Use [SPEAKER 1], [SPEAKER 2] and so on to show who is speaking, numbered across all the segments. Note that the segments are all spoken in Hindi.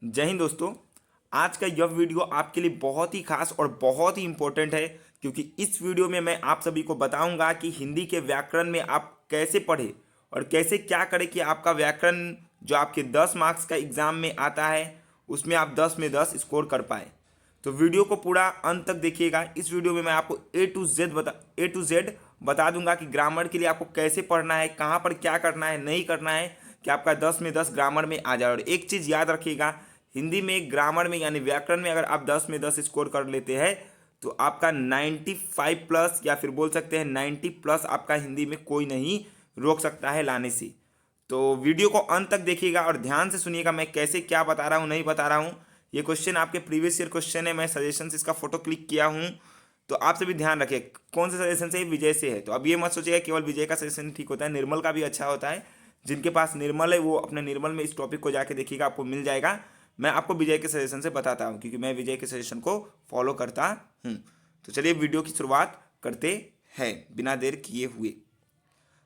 [SPEAKER 1] जय हिंद दोस्तों। आज का यह वीडियो आपके लिए बहुत ही खास और बहुत ही इम्पोर्टेंट है, क्योंकि इस वीडियो में मैं आप सभी को बताऊंगा कि हिंदी के व्याकरण में आप कैसे पढ़े और कैसे क्या करें कि आपका व्याकरण जो आपके 10 मार्क्स का एग्जाम में आता है उसमें आप 10 में 10 स्कोर कर पाए। तो वीडियो को पूरा अंत तक देखिएगा। इस वीडियो में मैं आपको ए टू जेड बता दूंगा कि ग्रामर के लिए आपको कैसे पढ़ना है, कहाँ पर क्या करना है, नहीं करना है कि आपका 10 में 10 ग्रामर में आ जाए। और एक चीज़ याद रखिएगा, हिंदी में ग्रामर में यानी व्याकरण में अगर आप 10 में 10 स्कोर कर लेते हैं तो आपका 95 प्लस या फिर बोल सकते हैं 90 प्लस आपका हिंदी में कोई नहीं रोक सकता है लाने से। तो वीडियो को अंत तक देखिएगा और ध्यान से सुनिएगा मैं कैसे क्या बता रहा हूँ, नहीं बता रहा हूँ। ये क्वेश्चन आपके प्रीवियस ईयर क्वेश्चन है, मैं सजेशन से इसका फोटो क्लिक किया हूँ। तो आप सभी ध्यान रखिए कौन से सजेशन से है, विजय से है। तो अब ये मत सोचिएगा केवल विजय का सजेशन ठीक होता है, निर्मल का भी अच्छा होता है। जिनके पास निर्मल है वो अपने निर्मल में इस टॉपिक को जाके देखिएगा, आपको मिल जाएगा। मैं आपको विजय के सजेशन से बताता हूँ क्योंकि मैं विजय के सजेशन को फॉलो करता हूँ। तो चलिए वीडियो की शुरुआत करते हैं बिना देर किए हुए।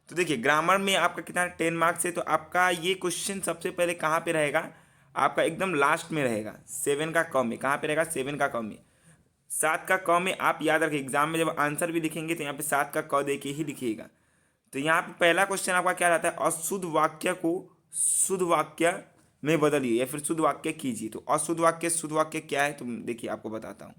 [SPEAKER 1] तो देखिए ग्रामर में आपका कितना 10 मार्क्स है, तो आपका ये क्वेश्चन सबसे पहले कहाँ पे रहेगा, आपका एकदम लास्ट में रहेगा 7 का क में। कहाँ पे रहेगा, 7 का क में। 7 का क में आप याद रखिए, एग्जाम में जब आंसर भी लिखेंगे तो यहाँ पे 7 का क दे के ही लिखिएगा। तो यहाँ पे पहला क्वेश्चन आपका क्या रहता है, अशुद्ध वाक्य को शुद्ध वाक्य में बदलिए या फिर शुद्ध वाक्य कीजिए। तो अशुद्ध वाक्य शुद्ध वाक्य क्या है, तो देखिए आपको बताता हूँ।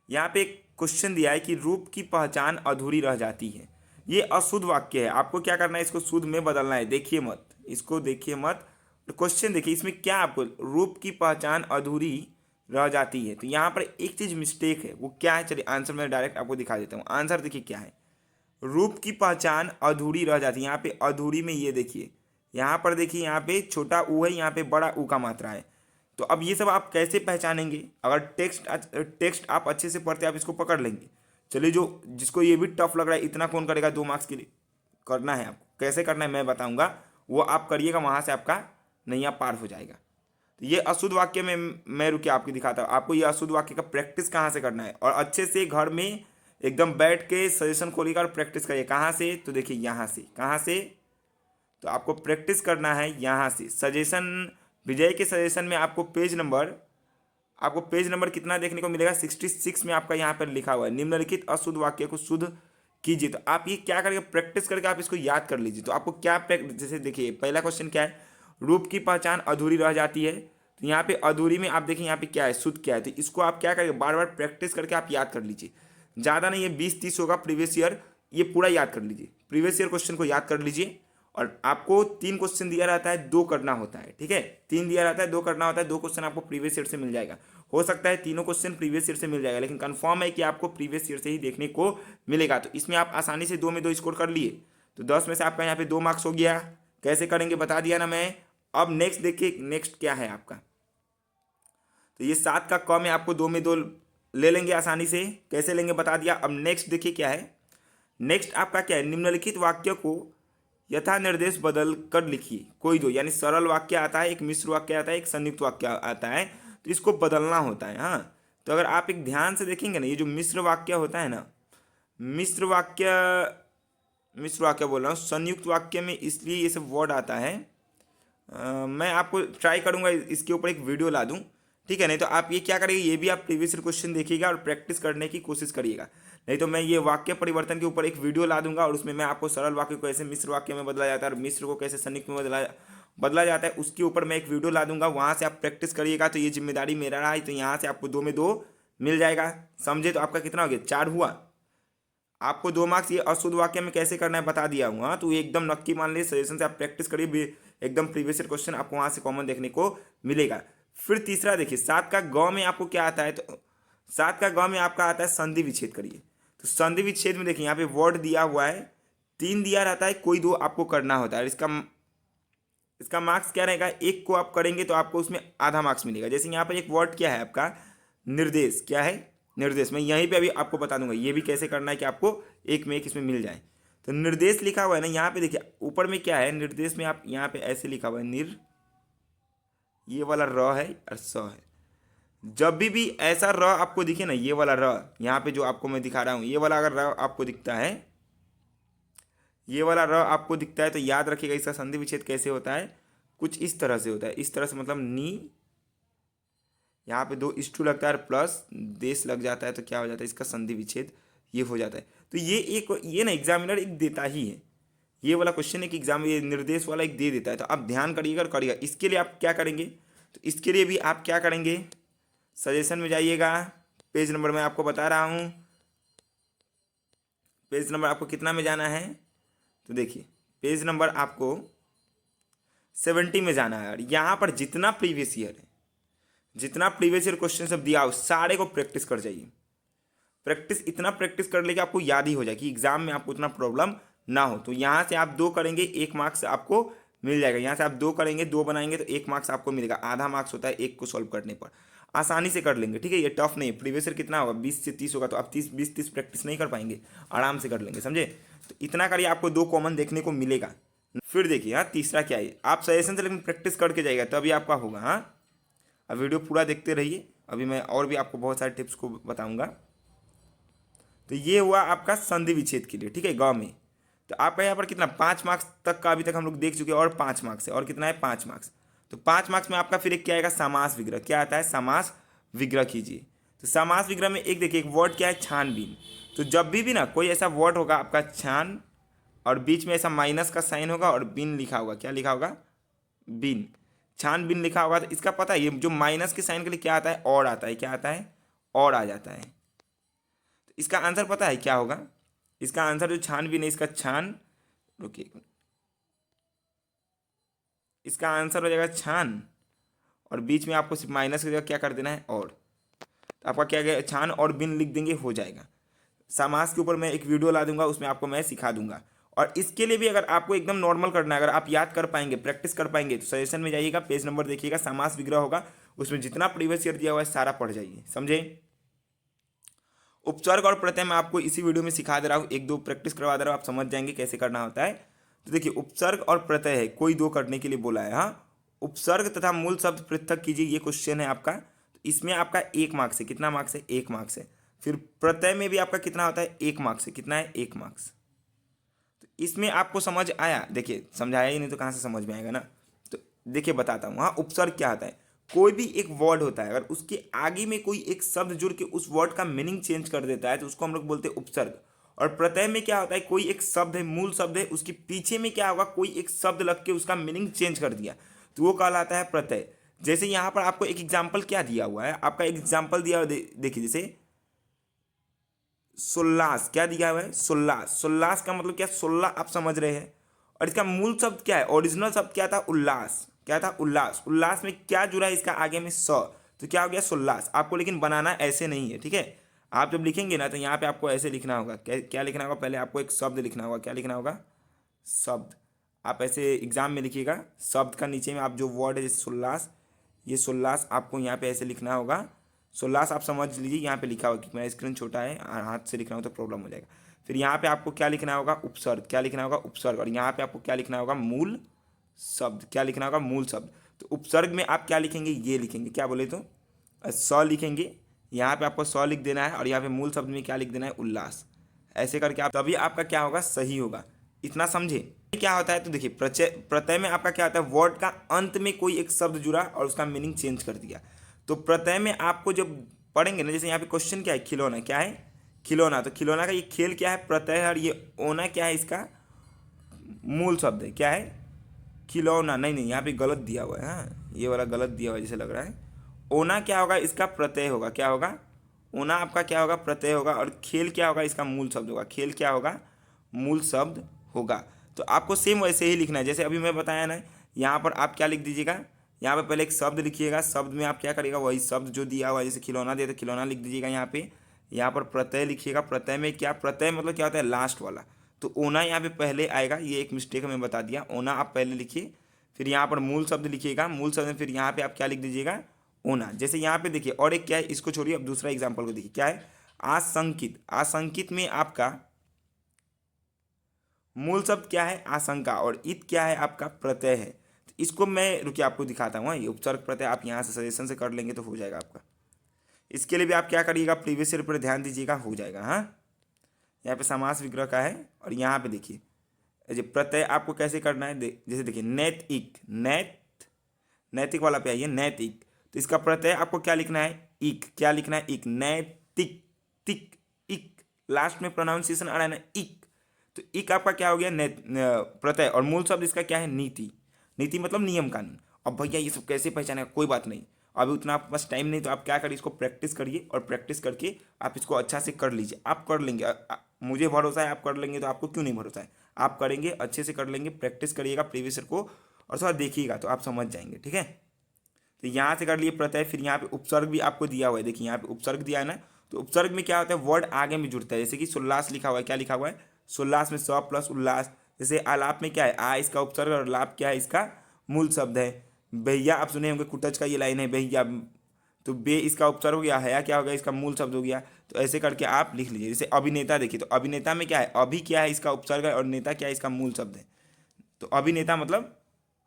[SPEAKER 1] यहाँ पे एक क्वेश्चन दिया है कि रूप की पहचान अधूरी रह जाती है। ये अशुद्ध वाक्य है, आपको क्या करना है, इसको शुद्ध में बदलना है। देखिए मत, इसको देखिए मत, क्वेश्चन देखिए इसमें क्या आपको, रूप की पहचान अधूरी रह जाती है। तो यहाँ पर एक चीज मिस्टेक है, वो क्या है, चलिए आंसर मैं डायरेक्ट आपको दिखा देता हूँ। आंसर देखिए क्या है, रूप की पहचान अधूरी रह जाती है। यहाँ पे अधूरी में ये देखिए, यहाँ पर देखिए, यहाँ पे छोटा ऊ है, यहाँ पे बड़ा ऊ का मात्रा है। तो अब ये सब आप कैसे पहचानेंगे, अगर टेक्स्ट आप अच्छे से पढ़ते आप इसको पकड़ लेंगे। चलिए जो जिसको ये भी टफ लग रहा है, इतना कौन करेगा 2 मार्क्स के लिए, करना है आपको। कैसे करना है मैं बताऊंगा, वो आप करिएगा, वहाँ से आपका नैया पार हो जाएगा। तो ये अशुद्ध वाक्य में मैं रुके आपको दिखाता हूँ। आपको ये अशुद्ध वाक्य का प्रैक्टिस कहाँ से करना है, और अच्छे से घर में एकदम बैठ के सजेशन खोलिएगा और प्रैक्टिस करिए। कहाँ से, तो देखिए यहाँ से। कहाँ से, तो आपको प्रैक्टिस करना है यहाँ से। सजेशन विजय के सजेशन में आपको पेज नंबर कितना देखने को मिलेगा, 66 में आपका यहाँ पर लिखा हुआ है, निम्नलिखित अशुद्ध वाक्य को शुद्ध कीजिए। तो आप ये क्या करेंगे, प्रैक्टिस करके आप इसको याद कर लीजिए। तो आपको क्या जैसे देखिए पहला क्वेश्चन क्या है, रूप की पहचान अधूरी रह जाती है। तो यहाँ पे अधूरी में आप देखिए यहाँ पे क्या है, शुद्ध क्या है। तो इसको आप क्या करेंगे, बार बार प्रैक्टिस करके आप याद कर लीजिए। ज़्यादा नहीं, ये 20-30 होगा प्रीवियस ईयर, ये पूरा याद कर लीजिए। प्रीवियस ईयर क्वेश्चन को याद कर लीजिए। और आपको 3 क्वेश्चन दिया रहता है, 2 करना होता है, ठीक है। 3 दिया रहता है, 2 करना होता है। 2 क्वेश्चन आपको प्रीवियस ईयर से मिल जाएगा। हो सकता है तीनों क्वेश्चन प्रीवियस ईयर से मिल जाएगा, लेकिन कंफर्म है कि आपको प्रीवियस ईयर से ही देखने को मिलेगा। तो इसमें आप आसानी से 2 में 2 स्कोर कर लिए, तो 10 में से आपका यहाँ पे 2 मार्क्स हो गया। कैसे करेंगे बता दिया ना मैं। अब नेक्स्ट देखिए, नेक्स्ट क्या है आपका, तो ये 7 का क में आपको 2 में 2 ले लेंगे आसानी से। कैसे लेंगे बता दिया। अब नेक्स्ट देखिए क्या है, नेक्स्ट आपका क्या है, निम्नलिखित वाक्य को यथा निर्देश बदल कर लिखिए कोई दो। यानी सरल वाक्य आता है, एक मिश्र वाक्य आता है, एक संयुक्त वाक्य आता है, तो इसको बदलना होता है। हाँ, तो अगर आप एक ध्यान से देखेंगे ना, ये जो मिश्र वाक्य होता है ना, मिश्र वाक्य बोल रहा हूँ, संयुक्त वाक्य में इसलिए ये सब वर्ड आता है। मैं आपको ट्राई करूंगा इसके ऊपर एक वीडियो ला दूं, ठीक है। नहीं तो आप ये क्या करिए, ये भी आप प्रीवियस क्वेश्चन देखिएगा और प्रैक्टिस करने की कोशिश करिएगा। नहीं तो मैं ये वाक्य परिवर्तन के ऊपर एक वीडियो ला दूंगा और उसमें मैं आपको सरल वाक्य को कैसे मिश्र वाक्य में बदला जाता है और मिश्र को कैसे संयुक्त में बदला जाता है, उसके ऊपर मैं एक वीडियो ला दूंगा। वहाँ से आप प्रैक्टिस करिएगा। तो ये जिम्मेदारी मेरा रहा है। तो यहाँ से आपको 2 में 2 मिल जाएगा। समझे, तो आपका कितना हो गया, 4 हुआ। आपको 2 मार्क्स ये अशुद्ध वाक्य में कैसे करना है बता दिया हूँ। हाँ, तो एकदम नक्की मान लीजिए, सजेशन से आप प्रैक्टिस करिए, एकदम प्रीवियस ईयर क्वेश्चन आपको वहाँ से कॉमन देखने को मिलेगा। फिर तीसरा देखिए, 7 का ग में आपको क्या आता है, तो 7 का ग में आपका आता है संधि विच्छेद करिए। तो संधि विच्छेद में देखिए यहाँ पे वर्ड दिया हुआ है, 3 दिया रहता है, कोई 2 आपको करना होता है। इसका मार्क्स क्या रहेगा, एक को आप करेंगे तो आपको उसमें आधा मार्क्स मिलेगा। जैसे यहाँ पर एक वर्ड क्या है आपका, निर्देश। क्या है, निर्देश। मैं यहीं पे अभी आपको बता दूंगा ये भी कैसे करना है कि आपको एक में एक इसमें मिल जाए। तो निर्देश लिखा हुआ है ना, यहाँ पे देखिए ऊपर में क्या है, निर्देश में आप यहाँ पे ऐसे लिखा हुआ है ये वाला र है और स है। जब भी ऐसा र आपको दिखे ना, ये वाला र यहाँ पे जो आपको मैं दिखा रहा हूँ, ये वाला अगर र आपको दिखता है, ये वाला र आपको दिखता है, तो याद रखिएगा इसका संधि विच्छेद कैसे होता है, कुछ इस तरह से होता है। इस तरह से मतलब नी यहाँ पे 2:2 लगता है प्लस देश लग जाता है तो क्या हो जाता है इसका संधि विच्छेद ये हो जाता है। तो ये ना एग्जामिनर एक देता ही है, ये वाला क्वेश्चन एक एग्जाम ये निर्देश वाला एक दे देता है। तो आप ध्यान करिएगा और करिएगा। इसके लिए आप क्या करेंगे, तो इसके लिए भी आप क्या करेंगे, सजेशन में जाइएगा, पेज नंबर मैं आपको बता रहा हूँ, पेज नंबर आपको कितना में जाना है, तो देखिए पेज नंबर आपको 70 में जाना है। और यहाँ पर जितना प्रीवियस ईयर है, जितना प्रीवियस ईयर क्वेश्चन सब दिया हो सारे को प्रैक्टिस कर जाइए। प्रैक्टिस इतना प्रैक्टिस कर ले कि आपको याद ही हो जाए कि एग्जाम में आपको उतना प्रॉब्लम ना हो। तो यहाँ से आप 2 करेंगे 1 मार्क्स आपको मिल जाएगा। यहाँ से आप 2 करेंगे 2 बनाएंगे तो 1 मार्क्स आपको मिलेगा। आधा मार्क्स होता है 1 को सॉल्व करने पर, आसानी से कर लेंगे। ठीक है, ये टफ नहीं है। प्रीवियस ईयर कितना होगा 20 से 30 होगा, तो आप 20-30 प्रैक्टिस नहीं कर पाएंगे, आराम से कर लेंगे, समझे। तो इतना करिए, आपको 2 कॉमन देखने को मिलेगा। फिर देखिए हाँ तीसरा क्या है, आप सजेशन से लेकिन प्रैक्टिस करके जाइएगा तभी आपका होगा। हाँ अब वीडियो पूरा देखते रहिए, अभी मैं और भी आपको बहुत सारे टिप्स को बताऊंगा। तो ये हुआ आपका संधि विच्छेद के लिए। ठीक है, गाँव में तो आपका यहाँ पर कितना 5 मार्क्स तक का अभी तक हम लोग देख चुके हैं, और 5 मार्क्स है, और कितना है 5 मार्क्स। तो 5 मार्क्स में आपका फिर एक क्या आएगा, समास विग्रह। क्या आता है, समास विग्रह कीजिए। तो समास विग्रह में एक देखिए एक वर्ड क्या है, छानबीन। तो जब भी ना कोई ऐसा वर्ड होगा आपका छान और बीच में ऐसा माइनस का साइन होगा और बिन लिखा होगा, क्या लिखा होगा, बिन, छानबीन लिखा होगा, तो इसका पता है ये जो माइनस के साइन के लिए क्या आता है, और आता है, क्या आता है, और आ जाता है। तो इसका आंसर पता है क्या होगा, इसका आंसर जो छानबीन है, इसका छान, रुकिए, इसका आंसर हो जाएगा छान, और बीच में आपको सिर्फ माइनस की जगह क्या कर देना है, और। तो आपका क्या गया, छान और बिन लिख देंगे, हो जाएगा। समास के ऊपर मैं एक वीडियो ला दूंगा, उसमें आपको मैं सिखा दूंगा। और इसके लिए भी अगर आपको एकदम नॉर्मल करना है, अगर आप याद कर पाएंगे, प्रैक्टिस कर पाएंगे, तो सजेशन में जाइएगा, पेज नंबर देखिएगा, समास विग्रह होगा, उसमें जितना प्रीवियस ईयर दिया हुआ है सारा पढ़ जाइए, समझे। उपसर्ग और प्रत्यय मैं आपको इसी वीडियो में सिखा दे रहा हूँ, 1-2 प्रैक्टिस करवा दे रहा हूँ, आप समझ जाएंगे कैसे करना होता है। तो देखिए उपसर्ग और प्रत्यय है, कोई 2 करने के लिए बोला है। हाँ, उपसर्ग तथा मूल शब्द पृथक कीजिए, ये क्वेश्चन है आपका। तो इसमें आपका 1 मार्क्स है, कितना मार्क्स है, 1 मार्क्स है। फिर प्रत्यय में भी आपका कितना होता है, 1 मार्क्स है, कितना है, 1 मार्क्स। तो इसमें आपको समझ आया, देखिए समझाया ही नहीं तो कहाँ से समझ में आएगा ना। तो देखिए बताता हूँ। हाँ, उपसर्ग क्या होता है, कोई भी एक वर्ड होता है, अगर उसके आगे में कोई एक शब्द जुड़ के उस वर्ड का मीनिंग चेंज कर देता है तो उसको हम लोग बोलते हैं उपसर्ग। और प्रत्यय में क्या होता है, कोई एक शब्द है, मूल शब्द है, उसके पीछे में क्या होगा, कोई एक शब्द लग के उसका मीनिंग चेंज कर दिया, तो वो कहलाता है प्रत्यय। जैसे यहाँ पर आपको एक एग्जाम्पल क्या दिया हुआ है, आपका एक एग्जाम्पल दिया हुआ देखिए, जैसे सोल्लास, क्या दिया हुआ है, सोल्लास। सोल्लास का मतलब क्या, 16 आप समझ रहे हैं। और इसका मूल शब्द क्या है, ओरिजिनल शब्द क्या था, उल्लास। क्या था, उल्लास। उल्लास में क्या जुड़ा है, इसका आगे में स, तो क्या हो गया, सोल्लास। आपको लेकिन बनाना ऐसे नहीं है, ठीक है। आप जब लिखेंगे ना तो यहाँ पे आपको ऐसे लिखना होगा। क्या लिखना होगा, पहले आपको एक शब्द लिखना होगा। क्या लिखना होगा, शब्द। आप ऐसे एग्जाम में लिखिएगा, शब्द का नीचे में आप जो वर्ड है जैसे सोल्लास, ये सोल्लास आपको यहाँ पे ऐसे लिखना होगा। सोल्लास आप समझ लीजिए, यहाँ पे लिखा होगा कि मेरा स्क्रीन छोटा है, हाथ से लिखना हो तो प्रॉब्लम हो जाएगा। फिर यहाँ पे आपको क्या लिखना होगा, उपसर्ग। क्या लिखना होगा, उपसर्ग। और यहाँ पे आपको क्या लिखना होगा, मूल शब्द। क्या लिखना होगा, मूल शब्द। तो उपसर्ग में आप क्या लिखेंगे, ये लिखेंगे, क्या बोले तो स लिखेंगे। यहाँ पे आपको स लिख देना है, और यहाँ पे मूल शब्द में क्या लिख देना है, उल्लास। ऐसे करके आप तभी आपका क्या होगा, सही होगा। इतना समझे। क्या होता है, तो देखिए प्रत्यय में आपका क्या होता है, वर्ड का अंत में कोई एक शब्द जुड़ा और उसका मीनिंग चेंज कर दिया। तो प्रत्यय में आपको जब पढ़ेंगे ना, जैसे यहाँ पे क्वेश्चन क्या है, खिलौना। क्या है, खिलौना। तो खिलौना का ये खेल क्या है, प्रत्यय है, और ये ओना क्या है, इसका मूल शब्द है। क्या है, खिलौना। नहीं, यहाँ पे गलत दिया हुआ है। हाँ, ये वाला गलत दिया हुआ है जैसे लग रहा है। ओना क्या होगा, इसका प्रत्यय होगा। क्या होगा, ओना आपका क्या होगा, प्रत्यय होगा। और खेल क्या होगा, इसका मूल शब्द होगा। खेल क्या होगा, मूल शब्द होगा। तो आपको सेम वैसे ही लिखना है जैसे अभी मैं बताया ना। यहाँ पर आप क्या लिख दीजिएगा, यहाँ पे पहले एक शब्द लिखिएगा, शब्द में आप क्या करिएगा, वही शब्द जो दिया हुआ है, जैसे खिलौना दिया तो खिलौना लिख दीजिएगा। यहाँ पर प्रत्यय लिखिएगा। प्रत्यय में क्या, प्रत्यय मतलब क्या होता है, लास्ट वाला। तो ओना यहाँ पे पहले आएगा, ये एक मिस्टेक मैं बता दिया। ओना आप पहले लिखिए, फिर यहाँ पर मूल शब्द लिखिएगा। मूल शब्द में फिर यहाँ पे आप क्या लिख दीजिएगा, ओना। जैसे यहाँ पे देखिए, और एक क्या है, इसको छोड़िए, अब दूसरा एग्जाम्पल को देखिए। क्या है, आशंकित। आशंकित में आपका मूल शब्द क्या है, आशंका, और इत क्या है, आपका प्रत्यय है। तो इसको मैं रुकिए आपको दिखाता हूँ। ये उपसर्ग प्रत्यय आप यहाँ से सजेशन से कर लेंगे तो हो जाएगा आपका। इसके लिए भी आप क्या करिएगा, प्रीवियस ईयर पर ध्यान दीजिएगा, हो जाएगा। हाँ, यहाँ पे समास विग्रह का है, और यहाँ पे देखिए जो प्रत्यय आपको कैसे करना है, जैसे देखिए नैतिक। नैतिक वाला पे आइए, नैतिक। तो इसका प्रत्यय आपको क्या लिखना है, इक। क्या लिखना है, इक। नैतिक, तिक, इक, लास्ट में प्रोनाउंसिएशन आ रहा है ना, इक। तो इक आपका क्या हो गया, प्रत्यय, और मूल शब्द इसका क्या है, नीति। नीति मतलब नियम कानून। अब भैया ये सब कैसे पहचानेगा, कोई बात नहीं, अभी उतना आपके पास टाइम नहीं, तो आप क्या करिए, इसको प्रैक्टिस करिए, और प्रैक्टिस करके आप इसको अच्छा से कर लीजिए। आप कर लेंगे, मुझे भरोसा है आप कर लेंगे, तो आपको क्यों नहीं भरोसा है, आप करेंगे, अच्छे से कर लेंगे। प्रैक्टिस करिएगा प्रीवियस ईयर को, और थोड़ा देखिएगा तो आप समझ जाएंगे, ठीक है। तो यहाँ से कर लिए प्रत्यय, फिर यहाँ पे उपसर्ग भी आपको दिया हुआ है, देखिए यहाँ पे उपसर्ग दिया है ना, तो उपसर्ग में क्या होता है, वर्ड आगे में जुड़ता है, जैसे कि सोल्लास लिखा हुआ है, क्या लिखा हुआ है, सोल्लास में स प्लस उल्लास। जैसे आलाप में क्या है, आ इसका उपसर्ग, और लाप क्या है, इसका मूल शब्द है। भैया आप सुने होंगे कुटच का ये लाइन है, भैया, तो बे इसका उपसर्ग हो गया, हया क्या हो गया, इसका मूल शब्द हो गया। तो ऐसे करके आप लिख लीजिए। जैसे अभिनेता देखिए, तो अभिनेता में क्या है, अभी क्या है इसका उपसर्ग है, और नेता क्या है इसका मूल शब्द है। तो अभिनेता मतलब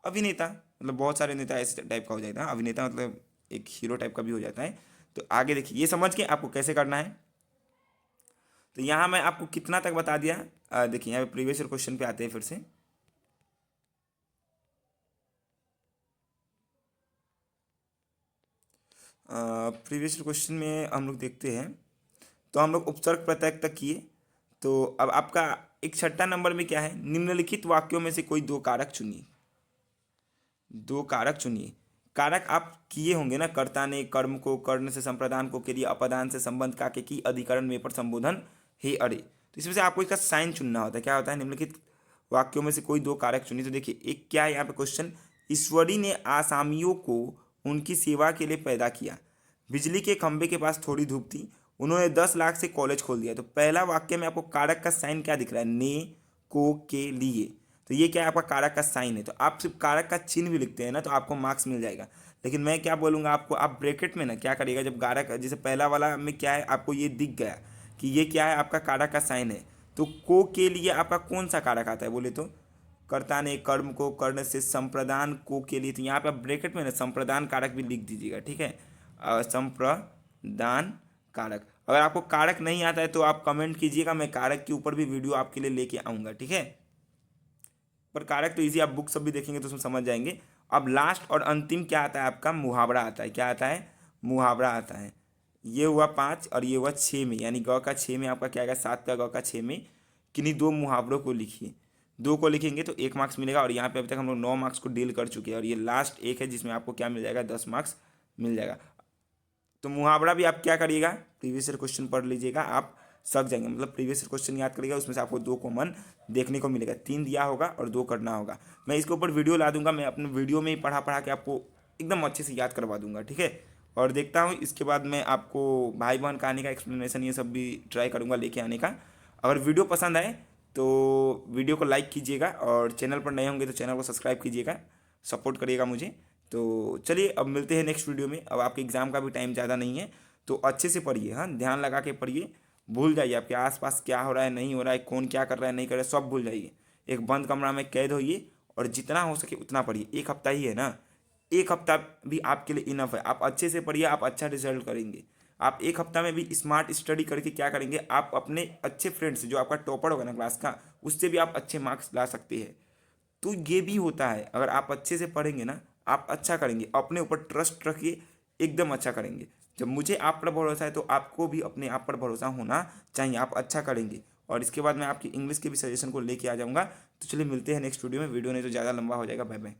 [SPEAKER 1] अभिनेता, मतलब बहुत सारे नेता ऐसे टाइप का हो जाता है, अभिनेता मतलब एक हीरो टाइप का भी हो जाता है। तो आगे देखिए, ये समझ के आपको कैसे करना है। तो यहाँ मैं आपको कितना तक बता दिया, देखिए यहाँ पे प्रीवियस ईयर क्वेश्चन पे आते हैं फिर से। प्रीवियस ईयर क्वेश्चन में हम लोग देखते हैं, तो हम लोग उपसर्ग प्रत्यय तक किए। तो अब आपका एक छठा नंबर में क्या है, निम्नलिखित वाक्यों में से कोई दो कारक चुनिए। दो कारक चुनिए। कारक आप किए होंगे ना, कर्ता ने कर्म को, कर्ण से संप्रदान को के लिए, अपदान से संबंध का के की, अधिकरण में पर संबोधन हे अरे। तो इसमें से आपको इसका साइन चुनना होता है। क्या होता है, निम्नलिखित वाक्यों में से कोई दो कारक चुनिए। तो देखिए एक क्या है यहाँ पे क्वेश्चन, ईश्वरी ने आसामियों को उनकी सेवा के लिए पैदा किया। बिजली के खंभे के पास थोड़ी धूप थी, उन्होंने 10 लाख से कॉलेज खोल दिया। तो पहला वाक्य में आपको कारक का साइन क्या दिख रहा है, ने, को, के लिए। तो ये क्या है, आपका कारक का साइन है। तो आप सिर्फ कारक का चिन्ह भी लिखते हैं ना, तो आपको मार्क्स मिल जाएगा। लेकिन मैं क्या बोलूँगा आपको, आप ब्रैकेट में ना क्या करिएगा, जब कारक, जैसे पहला वाला में क्या है, आपको ये दिख गया कि ये क्या है, आपका कारक का साइन है। तो को के लिए आपका कौन सा कारक आता है बोले तो, कर्ता ने कर्म को, कर्ण से संप्रदान को के लिए। तो यहाँ पे आप ब्रैकेट में ना संप्रदान कारक भी लिख दीजिएगा, ठीक है। संप्रदान कारक। अगर आपको कारक नहीं आता है तो आप कमेंट कीजिएगा, मैं कारक के ऊपर भी वीडियो आपके लिए लेके आऊँगा, ठीक है। पर कारक तो इजी, आप बुक सब भी देखेंगे तो उसमें समझ जाएंगे। अब लास्ट और अंतिम क्या आता है, आपका मुहावरा आता है। क्या आता है, मुहावरा आता है। ये हुआ 5 और ये हुआ 6 में, यानी ग का 6 में आपका क्या आएगा, 7 का ग का 6 में किन्हीं दो मुहावरों को लिखिए। दो को लिखेंगे तो 1 मार्क्स मिलेगा, और यहाँ पे अभी तक हम लोग 9 मार्क्स को डील कर चुके हैं, और ये लास्ट एक है जिसमें आपको क्या मिल जाएगा, 10 मार्क्स मिल जाएगा। तो मुहावरा भी आप क्या करिएगा, प्रीवियस ईयर क्वेश्चन पढ़ लीजिएगा, आप सक जाएंगे। मतलब प्रीवियस ईयर क्वेश्चन याद करिएगा, उसमें से आपको 2 कॉमन देखने को मिलेगा। 3 दिया होगा और 2 करना होगा। मैं इसके ऊपर वीडियो ला दूंगा, मैं अपने वीडियो में ही पढ़ा पढ़ा के आपको एकदम अच्छे से याद करवा दूंगा, ठीक है। और देखता हूँ इसके बाद मैं आपको भाई बहन कहानी का एक्सप्लेनेशन ये सब भी ट्राई करूँगा लेके आने का। अगर वीडियो पसंद आए तो वीडियो को लाइक कीजिएगा, और चैनल पर नए होंगे तो चैनल को सब्सक्राइब कीजिएगा, सपोर्ट करिएगा मुझे। तो चलिए अब मिलते हैं नेक्स्ट वीडियो में। अब आपके एग्ज़ाम का भी टाइम ज़्यादा नहीं है, तो अच्छे से पढ़िए, हाँ, ध्यान लगा के पढ़िए। भूल जाइए आपके आसपास क्या हो रहा है, नहीं हो रहा है, कौन क्या कर रहा है, नहीं कर रहा है, सब भूल जाइए। एक बंद कमरा में कैद होइए, और जितना हो सके उतना पढ़िए। 1 हफ्ता ही है ना, 1 हफ्ता भी आपके लिए इनफ है। आप अच्छे से पढ़िए, आप अच्छा रिजल्ट करेंगे। आप 1 हफ्ता में भी स्मार्ट स्टडी करके क्या करेंगे, आप अपने अच्छे फ्रेंड्स, जो आपका टॉपर होगा ना क्लास का, उससे भी आप अच्छे मार्क्स ला सकते हैं। तो ये भी होता है, अगर आप अच्छे से पढ़ेंगे ना, आप अच्छा करेंगे, अपने ऊपर ट्रस्ट रखिए, एकदम अच्छा करेंगे। जब मुझे आप पर भरोसा है तो आपको भी अपने आप पर भरोसा होना चाहिए, आप अच्छा करेंगे। और इसके बाद मैं आपकी इंग्लिश के भी सजेशन को लेके आ जाऊँगा। तो चलिए मिलते हैं नेक्स्ट वीडियो में, वीडियो नहीं तो ज़्यादा लंबा हो जाएगा। Bye bye.